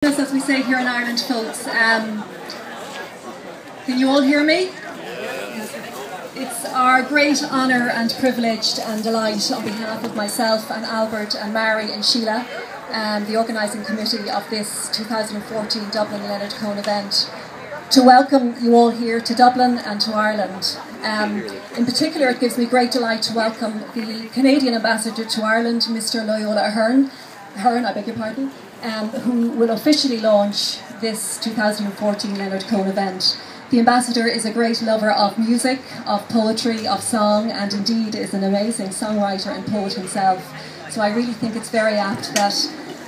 As we say here in Ireland, folks, can you all hear me? It's our great honour and privilege and delight on behalf of myself and Albert and Mary and Sheila, the organising committee of this 2014 Dublin Leonard Cohen event, to welcome you all here to Dublin and to Ireland. In particular, it gives me great delight to welcome the Canadian Ambassador to Ireland, Mr. Loyola Hearn, who will officially launch this 2014 Leonard Cohen event. The Ambassador is a great lover of music, of poetry, of song, and indeed is an amazing songwriter and poet himself. So I really think it's very apt that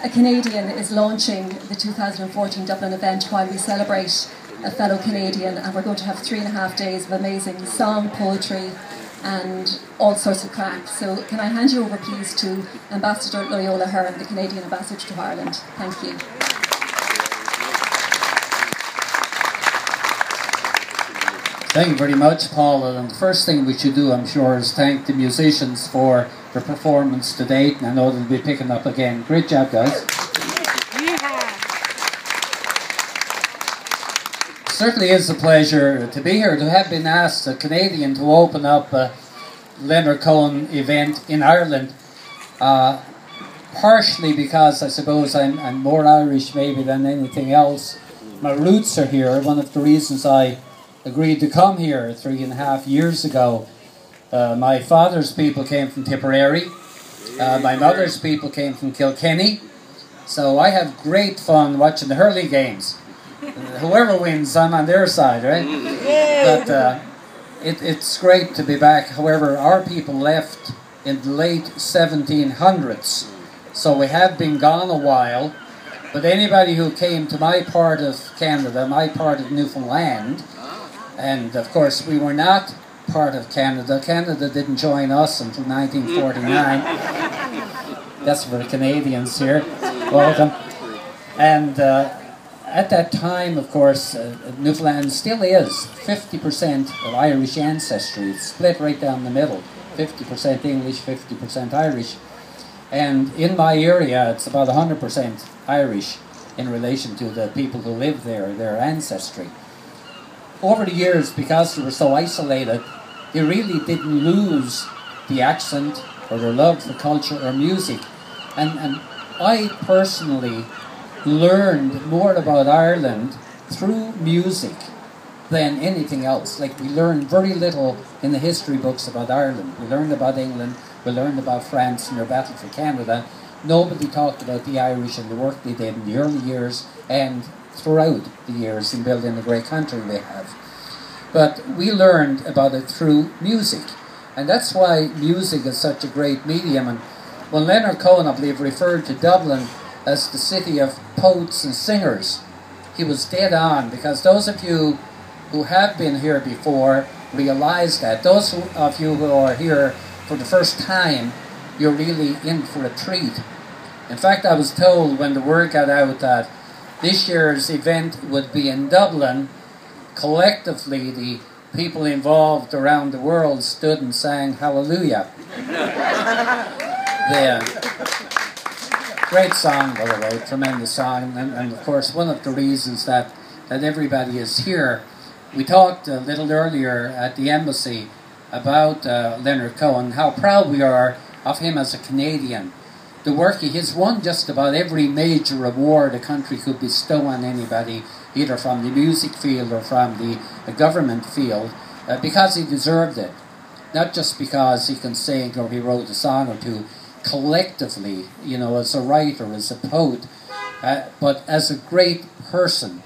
a Canadian is launching the 2014 Dublin event while we celebrate a fellow Canadian, and we're going to have 3.5 days of amazing song, poetry, and all sorts of crack. So can I hand you over please to Ambassador Loyola Hearn, the Canadian Ambassador to Ireland. Thank you. Thank you very much, Paula. And the first thing we should do, I'm sure, is thank the musicians for their performance to date, and I know they'll be picking up again. Great job, guys. Certainly is a pleasure to be here, to have been asked, a Canadian, to open up a Leonard Cohen event in Ireland. Partially because I suppose I'm more Irish maybe than anything else. My roots are here. One of the reasons I agreed to come here 3.5 years ago. My father's people came from Tipperary. My mother's people came from Kilkenny. So I have great fun watching the hurling games. Whoever wins, I'm on their side, right? But it's great to be back. However, our people left in the late 1700s, so we have been gone a while. But anybody who came to my part of Canada, my part of Newfoundland, and of course we were not part of Canada. Canada didn't join us until 1949. That's for the Canadians here. Welcome. And at that time, of course, Newfoundland still is 50% of Irish ancestry. It's split right down the middle, 50% English, 50% Irish. And in my area, it's about 100% Irish in relation to the people who live there, their ancestry. Over the years, because they were so isolated, they really didn't lose the accent or their love for culture or music. And I personally learned more about Ireland through music than anything else. Like, we learned very little in the history books about Ireland. We learned about England, we learned about France and their battle for Canada. Nobody talked about the Irish and the work they did in the early years and throughout the years in building the great country they have. But we learned about it through music. And that's why music is such a great medium. And when Leonard Cohen, I believe, referred to Dublin as the city of poets and singers, he was dead on, because those of you who have been here before realize that. Those of you who are here for the first time, you're really in for a treat. In fact, I was told when the word got out that this year's event would be in Dublin, collectively the people involved around the world stood and sang Hallelujah. Great song, by the way, tremendous song, and of course one of the reasons that everybody is here. We talked a little earlier at the embassy about Leonard Cohen, how proud we are of him as a Canadian. The work he has won just about every major award a country could bestow on anybody, either from the music field or from the government field, because he deserved it. Not just because he can sing or he wrote a song or two. Collectively, you know, as a writer, as a poet, but as a great person.